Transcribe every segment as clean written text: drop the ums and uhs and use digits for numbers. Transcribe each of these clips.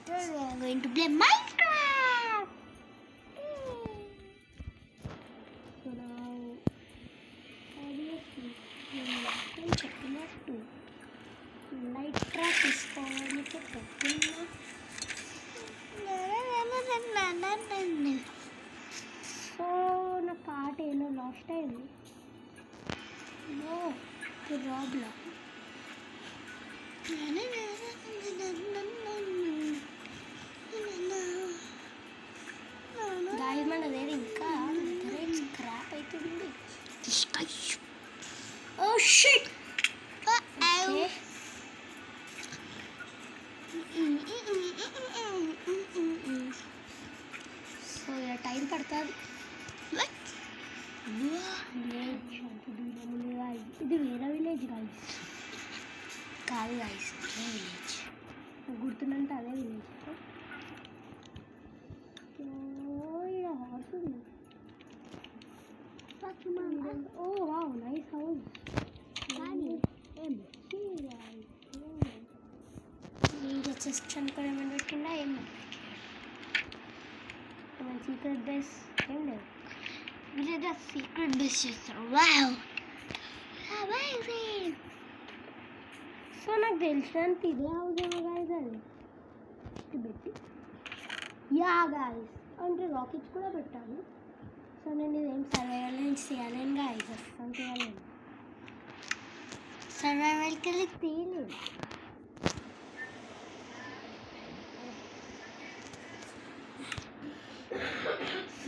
Today we are going to play Minecraft. So now, obviously, I'm checking out too. Light track is on the top. So, na part ఏలో last అయింది. No problem. Guys, మన దగ్గర ఇంకా scrap అవుతుంది. Oh shit! Okay. So ఇలా time పడుతుంది. ఇది వేరే విలేజ్ గాయస్ కాదు గాయస్, అదే విలేజ్ గుర్తున్నంటే అదే విలేజ్. ఇక్కడ హార్స్ ఉంది. ఓ వావ్, నైస్ హౌస్. ఇది చెస్ట్ అనుకుని ఏమన్నా పెట్టిందా? ఏం సీక్రెట్ బేస్ ఏం లేదు. ఇది సీక్రెట్ బేస్ చేస్తారు. Wow, amazing. సో నాకు తెలిసినంత ఇదే హౌస్ ఏమో గాయస్. అది పెట్టి యా గాయస్ అంటే రాకెట్స్ కూడా పెట్టాను. సో నేను ఇదేం సర్వైవల్ నుంచి చేయాలేను గాయస్, అసలు చేయాలేను. సర్వైవల్కి వెళ్ళి తీయలేదు.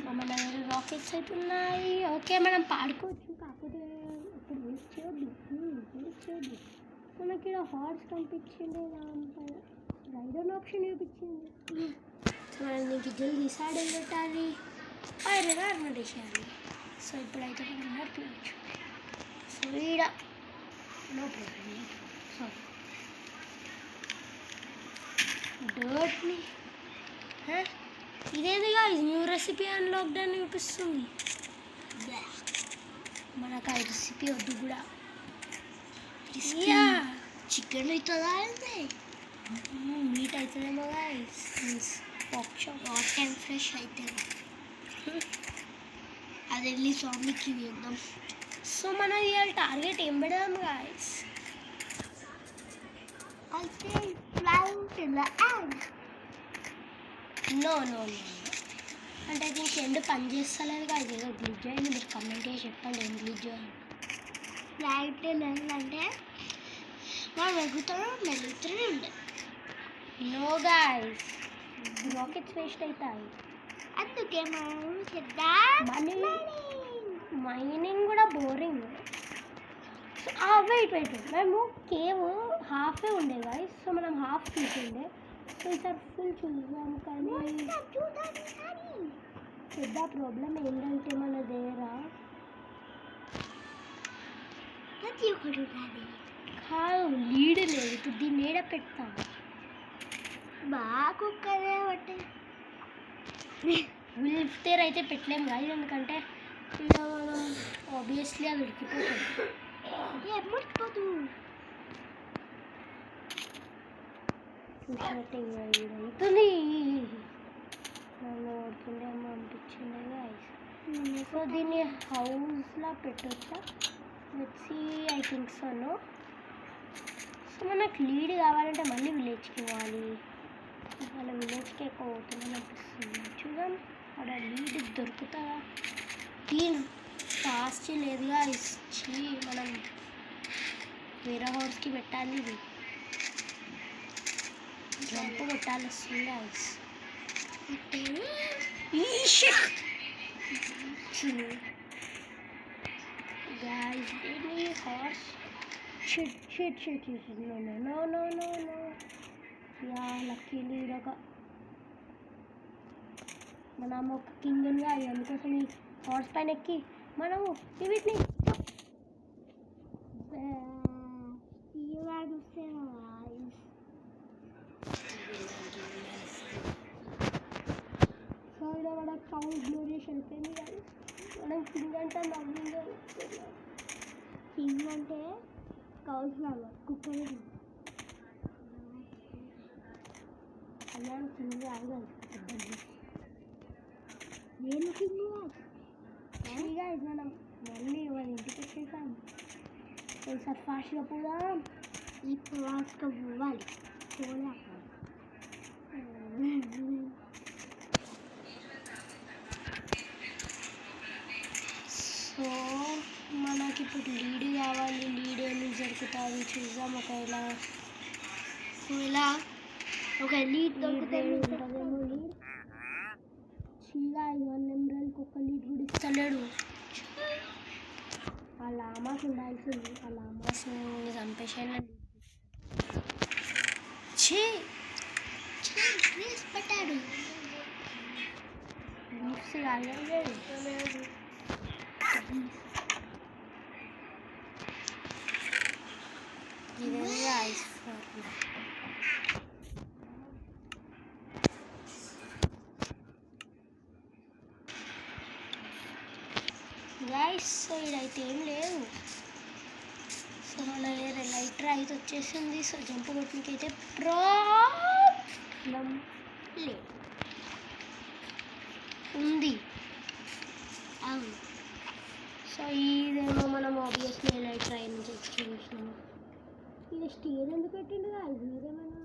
మన దగ్గర రాకెట్స్ అయితే ఉన్నాయి. ఓకే, మనం పాడుకోవచ్చు, కాకపోతే ఇప్పుడు వేస్ట్ చేయొద్దు. మనకి ఇక్కడ హార్స్ కనిపించింది, రైడర్ ఆప్షన్ చూపించింది. సో మనం నీకు జల్దీ డిసైడ్ అయి పెట్టాలి, ఐరన్ ఆర్మర్ వేసేయాలి. సో ఇప్పుడైతే మనం నడిపించచ్చు. సో ఈడ నో ప్రాబ్లం. సారీ డర్ట్ని ఇదేదిగా న్యూ రెసిపీ అన్లాక్డ్ అని చూపిస్తుంది. మనకు ఆ రెసిపీ వద్దు కూడా. చికెన్ అవుతుందా? మీట్ అవుతుందేమో guys. Means hot and fresh అయితే అది వెళ్ళి స్వామికి వేద్దాం. సో మన ఇవాళ టార్గెట్ ఏం పెడదాం గాయస్? అయితే నో అంటే దీనికి ఎండు పని చేస్తలేదు కదా. ఏదో గ్లిచ్ అయింది. మీరు కమెంట్ చేసి చెప్పండి ఏం గ్లిచ్ చేయాలి. లైట్ అంటే మనం మెలుగుతూనే ఉండే. నో గాయస్, రాకెట్స్ వేస్ట్ అవుతాయి. అందుకే మైనింగ్ కూడా బోరింగ్. వెయిట్ మేము కేవ్ హాఫే ఉండే గాయస్. సో మనం హాఫ్ చూసిండే. సో ఈసారి ఫుల్ చూద్దాం. కానీ పెద్ద ప్రాబ్లం ఏంటంటే మన దగ్గర కాదు లీడ్ లేదు. ఇప్పుడు దీన్ని ఏడ పెడతాం? బాగా కుక్కదే బట్టి విల్ఫ్టేర్ అయితే పెట్టలేము కాదు, ఎందుకంటే ఇలా మనం ఆబ్వియస్లీ అది ఉడికిపోతుంది. ఉడికిపోతు చూసినట్టు అవుతుంది. నన్ను వస్తుందేమో అనిపించింది గాయస్. సో దీన్ని హౌస్లా పెట్టొచ్చా? వచ్చి I think so. No. So మనకు లీడ్ కావాలంటే మళ్ళీ విలేజ్కి పోవాలి. వాళ్ళ విలేజ్కి ఎక్కువ పోతున్నాం అనిపిస్తుంది. చూద్దాం అక్కడ లీడ్ దొరుకుతుందా. దీని ఫాస్ట్ లేదుగా ఇచ్చి మనం వేరే హౌస్కి పెట్టాలి. ఇది జంప్ కొట్టాలి వస్తుంది guys. Guys, any horse? Shit. No. Yeah, luckily మనం ఒక కింగ్గా అందుకోసం ఈ హార్స్ పైన ఎక్కి మనము వీటిని మన కౌ గ్లోరియస్ వెళ్ళిపోయింది కానీ మనం కింగ్ అంటే నవ్వింగ్. కింగ్ అంటే కౌస్ లాగా కుక్కలు. అలా కింద ఆగదు నేను కింద మనం మళ్ళీ వాళ్ళ ఇంటికి వచ్చేసాం ఒకసారి ఫాస్ట్గా పోదాం ఈ ఫాస్ట్గా పోవాలి సో మనకి ఇప్పుడు లీడ్ కావాలి లీడ్ ఏమి జరుగుతుంది చూద్దాం ఒక లీడ్ దొరుకుతుంది లీడ్ చీగా 1 ఎమరాల్డ్కి ఒక లీడ్ కూడా ఇస్తలేడు ఆ లామాస్ ఉండాల్సింది ఆ లామాస్ని చంపేసాను పెట్టాడు గైస్ సో ఇదైతే ఏం లేదు సో మన లైటర్ అయితే వచ్చేసింది సో జంప్ కొట్టడానికి అయితే ప్రాబ్లం లేదు ఉంది అవును సో ఇదేమో మనం ఆబ్వియస్లీ లైటర్ అయిన చూసినాము ఇది స్టీల్ ఎందుకు పెట్టిండు అది మీరేమన్నా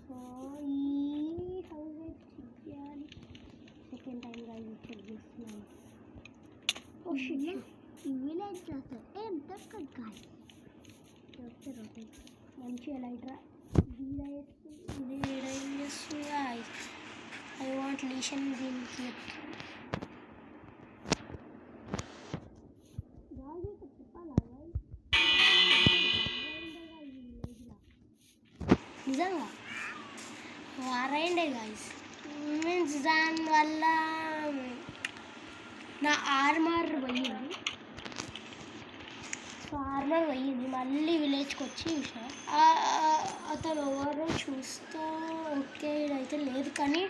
సో ఈ హౌస్ చేయాలి సెకండ్ టైం చెక్ చేస్తున్నాను ఈ విలేజ్ చేస్తారు ఏం తక్కువ కాదు మంచిగా lighter I want Lesion Green Clip. నిజంగా వారైండే గాయస్ మీన్స్ దానివల్ల నా ఆర్మర్ పోయింది సో ఆర్మర్ పోయింది మళ్ళీ విలేజ్కి వచ్చి చూసిన అతను ఎవరో చూస్తూ ఓకే ఇదైతే లేదు కానీ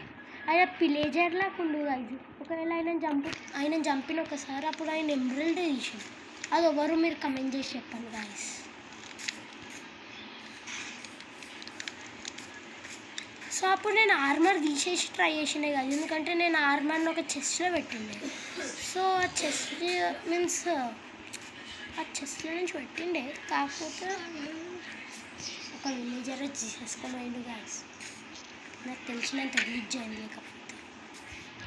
ఆయన పిలేజర్ లాగా ఉండు అది ఒకవేళ ఆయన చంపిన ఒకసారి అప్పుడు ఆయన ఎమరాల్డ్ తీసాడు అది ఎవరు మీరు కమెంట్ చేసి చెప్పండి గాయస్ సో అప్పుడు నేను ఆర్మర్ తీసేసి ట్రై చేసినాయి కాదు ఎందుకంటే నేను ఆర్మర్ని ఒక చెస్ట్లో పెట్టిండే సో ఆ చెస్ట్ మీన్స్ ఆ చెస్ట్లో నుంచి పెట్టిండే కాకపోతే ఒక విలేజర్ తీసేసుకోమైంది గాయస్ నాకు తెలిసినంత గ్లిచ్ అయింది లేకపోతే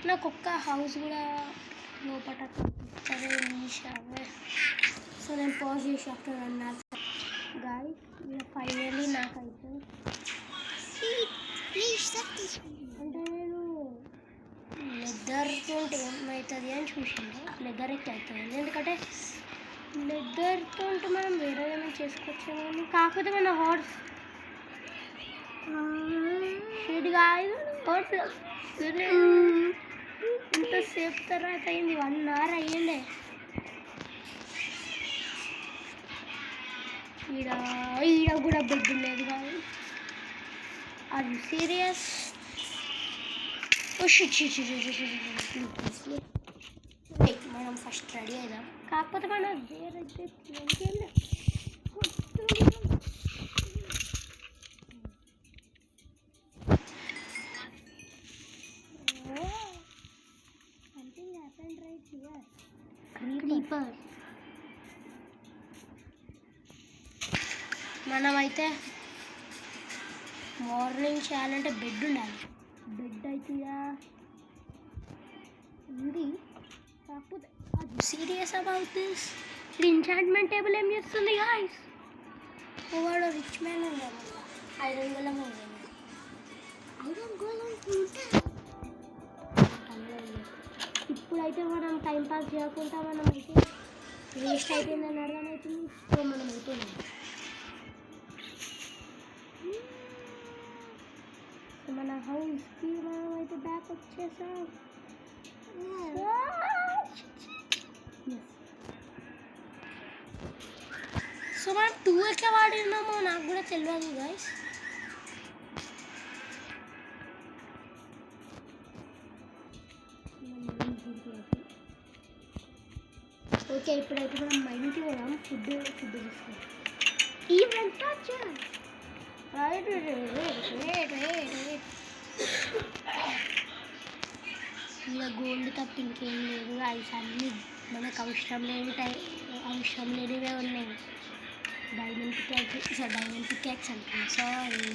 నాకు ఒక్క హౌస్ కూడా లోపల సరే అవే సో నేను పాజ్ చేసి ఆఫ్టర్ అన్నారు గాయస్ ఫైనల్లీ నాకైతే అంటే నేను లెదర్తో ఏమవుతుంది అని చూసిండే లెదర్ ఎక్కి అవుతుంది ఎందుకంటే లెదర్తో మనం వేరే ఏమైనా చేసుకోవచ్చు కానీ కాకపోతే మన హార్స్ ఇది కాదు హార్స్ ఇంతసేపు తర్వాత అయింది 1 hour అయ్యిండే ఈడ కూడా బెడ్ లేదు కాదు అది సీరియస్ మనం ఫస్ట్ రెడీ అయిదాం కాకపోతే మనం వేరైతే something happened right here creeper మనమైతే మార్నింగ్ చేయాలంటే బెడ్ ఉండాలి బెడ్ అయితే ఉంది కాకపోతే అది సీరియస్ అబౌట్ దిస్ ఇది ఎంచాంట్మెంట్ టేబుల్ ఏం చేస్తుంది గాయ్స్ వాడు రిచ్ మ్యాన్ ఉన్నాడు ఐరన్ గోళం ఉంది ఇప్పుడైతే మనం టైంపాస్ చేయకుండా మనం అయితే వేస్ట్ అయిపోయిందని అర్థమవుతుంది సో మనం అయిపోయింది మన హౌస్కి మనం అయితే బ్యాక్ వచ్చేసాం సో మనం 2 ఎట్లా వాడినామో నాకు కూడా తెలియదు గైస్ ఓకే ఇప్పుడైతే మనం మైండ్కి పోదాం ఫుడ్ తీసుకోవాలి Even touches. Wait. ఇలా గోల్డ్ తప్ప ఇంకేం లేదు. ఐస్ అన్నీ మనకు అవసరం లేనివే ఉన్నాయి. డైమండ్ పికాక్స్ అంటున్నాను, సారీ.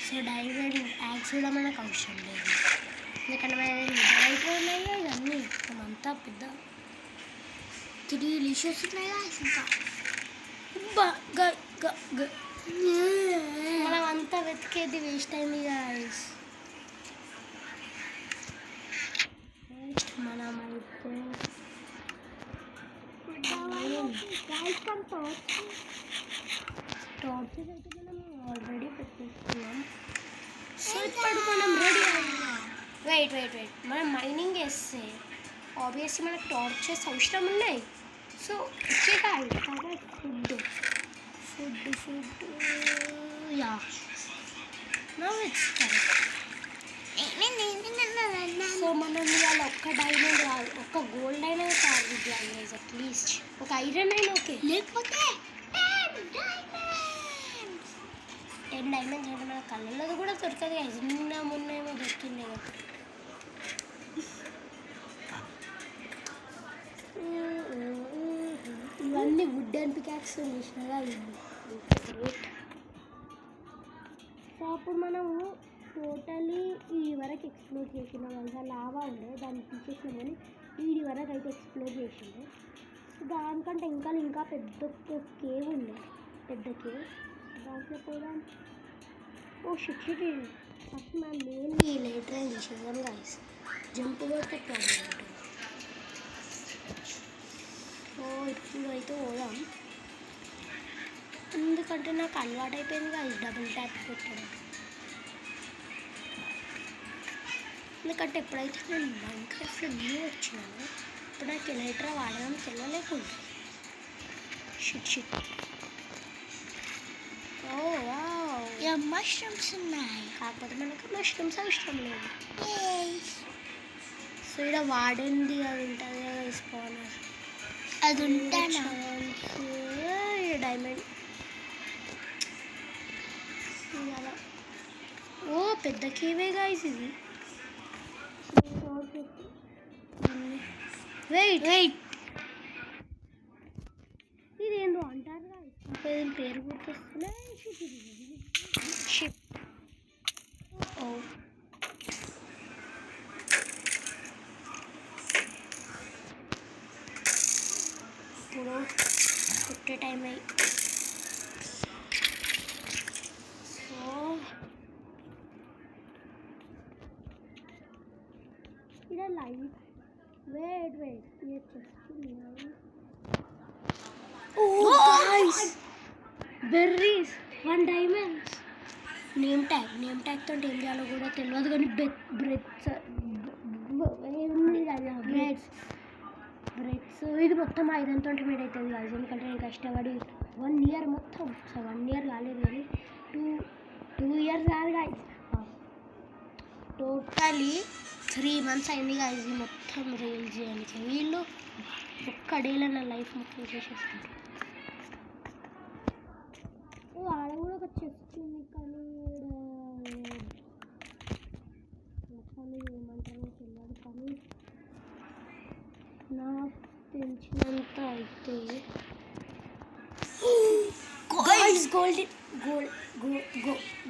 సో డైమండ్ యాక్స్ కూడా మనకు అవసరం లేదు, ఎందుకంటే మన అయితే ఉన్నాయి ఇవన్నీ. మనమంతా పెద్ద 3 లిషియస్ ఉన్నాయి ఇంకా. మనం అంతా వెతికేది వేస్ట్ అయింది గాయస్. మనమైతే టార్చెస్ అయితే మనం ఆల్రెడీ పెట్టేస్తున్నాం. సో ఇప్పుడు మనం రెడీ అయ్యాం. వెయిట్ మనం మైనింగ్ చేస్తే ఆబ్వియస్లీ మనకు టార్చెస్ అవసరం ఉన్నాయి. సో వచ్చేకాలి food yeah now it's correct. So మనం ఇవాళ ఒక్క డైమండ్ కాదు, ఒక్క గోల్డ్ అయినా టార్గెట్ చేయాలి అట్లీస్ట్. ఒక ఐరన్ అయినా ఓకే, లేకపోతే 10 డైమండ్స్ అంటే మన కళ్ళల్లో కూడా దొరకదు. మొన్న ఏమో దొరికిందే కదా. ఇవన్నీ వుడెన్ పికాక్స్ చూసినారా, గ్రేట్. సో అప్పుడు మనము టోటలీ ఈ వరకు ఎక్స్ప్లోర్ చేసినాం. అంతా లావా ఉండే, దాన్ని తీసేసినాం, కానీ ఈ వరకు అయితే ఎక్స్ప్లోర్ చేసిండే. సో దానికంటే ఇంకా పెద్ద కేవ్ ఉండే, పెద్ద కేవ్. దాంట్లో కూడా షిట్ ఫస్ట్ మనం మెయిన్లీ లేటర్ అని తీసేద్దాం గాయస్. జంప్ కొడితే ప్రాబ్లం ఉంటుంది. సో ఇప్పుడు అయితే పోదాం, ఎందుకంటే నాకు అలవాటు అయిపోయింది గాయస్ డబుల్ ట్యాప్ పెట్టడం. ఎందుకంటే ఎప్పుడైతే నేను మైన్క్రాఫ్ట్లో న్యూ వచ్చినాను, ఇప్పుడు నాకు ఎలైట్రా వాడడం తెలియలేకుండా. షిట్ ఓ వావ్, మష్రూమ్స్ ఉన్నాయి, కాకపోతే మనకు మష్రూమ్స్ అవసరం లేదు. సో ఇక్కడ వాడండి అది ఉంటుంది కదా స్పానర్, అది ఉంటాను. డైమండ్ ఓ పెద్ద కేవే గాయ్స్ ఇది. వెయిట్ ఇదేందో అంటారు కదా, పేరు గుర్తొస్తున్నా. షిప్ ఓ ఇప్పుడు కుట్టే టైం అయ్యి. సో ఇక్కడ లైట్ వెయిట్ ये బెర్రీస్ 1 డైమండ్స్. నేమ్ ట్యాగ్ తోటి ఏం చేయాలో కూడా తెలియదు, కానీ బ్రెడ్స్ ఇది మొత్తం ఐరన్తో మేడ్ అవుతుంది కాదు, ఎందుకంటే నేను కష్టపడి 1 ఇయర్ మొత్తం. సో 1 ఇయర్ కాలేదు కానీ 2 ఇయర్స్ కాదు గాయస్, టోటలీ 3 మంత్స్ అయింది గాయస్ ఇది మొత్తం రీల్ చేయడానికి. వీళ్ళు ఒక్క డేలో నా లైఫ్ మొత్తం చేసేసుకుంటారు. ఆడ కూడా ఒక చెస్ట్ ఉంది, కానీ ఏమంటారో తెలియదు. కానీ నాకు తెలిసినంత అయితే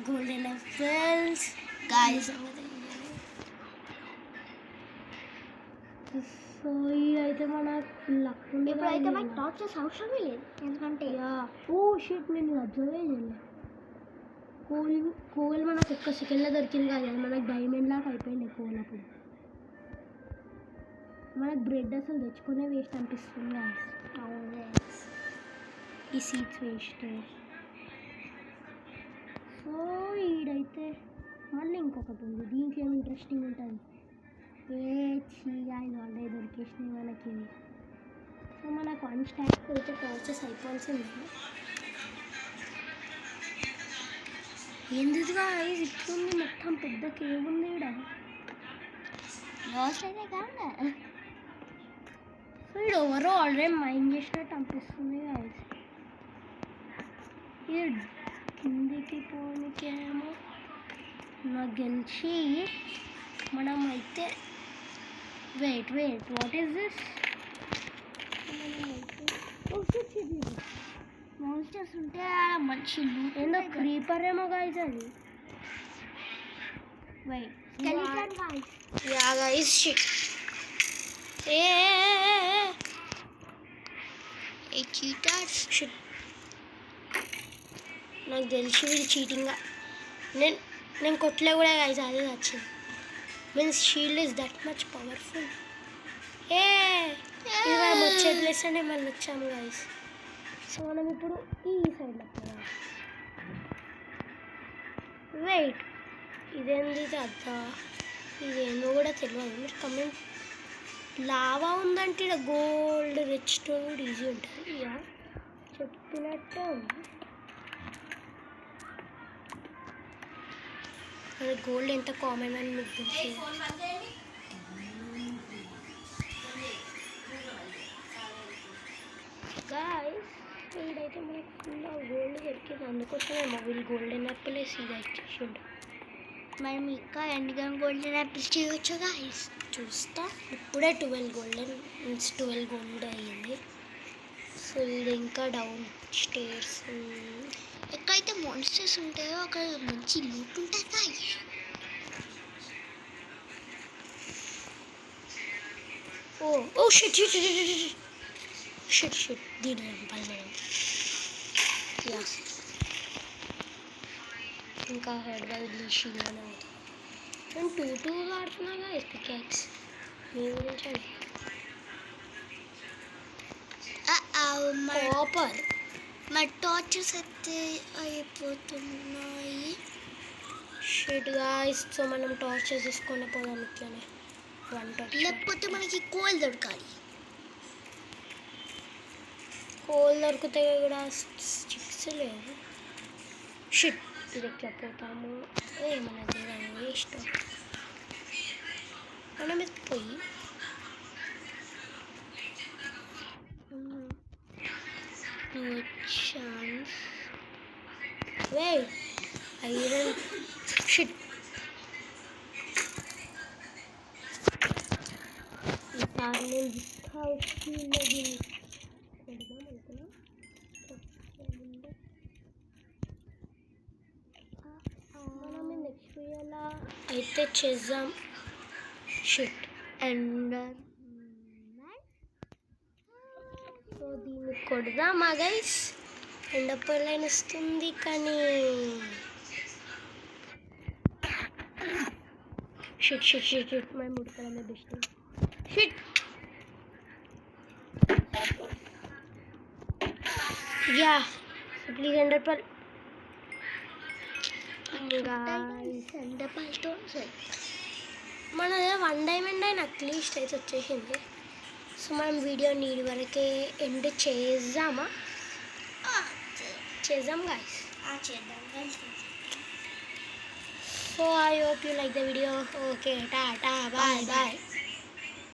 గోల్డెన్ యాపిల్స్ గాయ్స్. సో ఇదైతే మనకు లక్ ఉంది. ఇప్పుడైతే మనకు టార్చెస్ అవసరమే లేదు, ఎందుకంటే షిట్ నేను అబ్జర్వ్ చేయలేదు. కోల్ మనకు ఒక్క సెకండ్లో దొరికింది కాదు, అది మనకు డైమండ్ లాగా అయిపోయింది కోల్. అప్పుడు మనకు బ్రెడ్ అసలు తెచ్చుకునే వేస్ట్ అనిపిస్తుంది. ఈ సీడ్స్ వేస్ట్. సో ఈడైతే మళ్ళీ ఇంకొకటి ఉంది, దీనికి ఏమి ఇంట్రెస్టింగ్ ఉంటుంది. ఇది ఆల్రెడీ దొరికేసినాయి మనకి. సో మనకు 1 స్టాక్ అయితే టార్చెస్ అయిపోవాల్సింది. ఎందుకుగా ఇట్లుంది, మొత్తం పెద్ద కేవ్ ఉంది ఇక్కడ. లాస్ట్ అయితే కాదా. సో ఇక్కడ ఎవరో ఆల్రెడీ మైండ్ చేసినట్టు అనిపిస్తుంది గాయస్. ఇది కిందికి పోనీకేమో నాకు గెలిచి మనం అయితే wait what is this monsters ఉంటే మంచి ఏందో క్రీపర్ ఏమో గాయస్ అది wait skeleton guys. Yeah guys shit ఏ చీటర్స్. షిట్ నాకు తెలిసి వీడు చీటింగ్గా నేను కొట్టలే కూడా గాయస్ అదే వచ్చింది means shield is that much powerful ఏ ఇది మనం వచ్చే ప్లేస్ అనే మనం వచ్చాము గాయస్ సో మనం ఇప్పుడు ఈ సైడ్లో పోదాం వెయిట్ ఇదేంది అద్దా ఇదేందో కూడా తెలియదు మీరు కమెంట్ లావా ఉందంటే ఇక్కడ గోల్డ్ రిచ్ స్టోన్ ఈజీ ఉంటుంది ఇక చెప్పినట్టే ఉంది అది గోల్డ్ ఎంత కామన్ అని మీకు తెలుసు గాయస్ వీడైతే మనకు ఫుల్ గోల్డ్ దొరికింది అందుకోసమేమో వీళ్ళు గోల్డెన్ యాపిల్ ఇది ఇచ్చేసిండు మనం ఇంకా ఎండ్గా గోల్డెన్ యాపిల్స్ చేయవచ్చు గాయ్స్. చూస్తా ఇప్పుడే 12 గోల్డ్ అయ్యింది సో ఇది ఇంకా డౌన్ స్టేర్స్ ఎక్కడైతే మాన్స్టర్స్ ఉంటాయో అక్కడ మంచి లూట్ ఉంటుంది గాయ్స్. ఓ షిట్ దీని చంపాలి మనం యా ఇంకా హెడ్ బై షీలోనే అవుతుంది నేను 2 ఆడుతున్నాగా పికాక్స్ మీ గురించి అది కాపర్ మా టార్చర్స్ అయితే అయిపోతున్నాయి. షిట్ గాయ్స్ సో మనం టార్చర్ తీసుకొని పోదాం ఇట్లనే 1 టార్చర్ లేకపోతే మనకి కోల్ దొరకాలి. కోల్ దొరికితే కూడా స్టిక్స్ లేవు షిట్ ఇది ఎట్లా పోతాము ఏమన్నది వేస్ట్ మనం ఇది పోయి ఛాన్స్ ఐరన్ షిట్ ఈసారి నేను మనం నెక్స్ట్ ఎలా అయితే చేద్దాం షిట్ ఎండర్ సో దీన్ని కొడదామా గైస్ ఎండపర్లైన్ వస్తుంది కానీ షిట్ మేము ఉడకడమే బెస్ట్ షిట్ యా ప్లీజ్ ఎండపర్ ఎండపల్తో మనది 1 డైమండ్ అయినా అట్లీస్ట్ అయితే వచ్చేసింది సో మనం వీడియో నీడి వరకే ఎండ్ చేద్దాం గాయస్ చేద్దాం. So I hope you like the video okay tata bye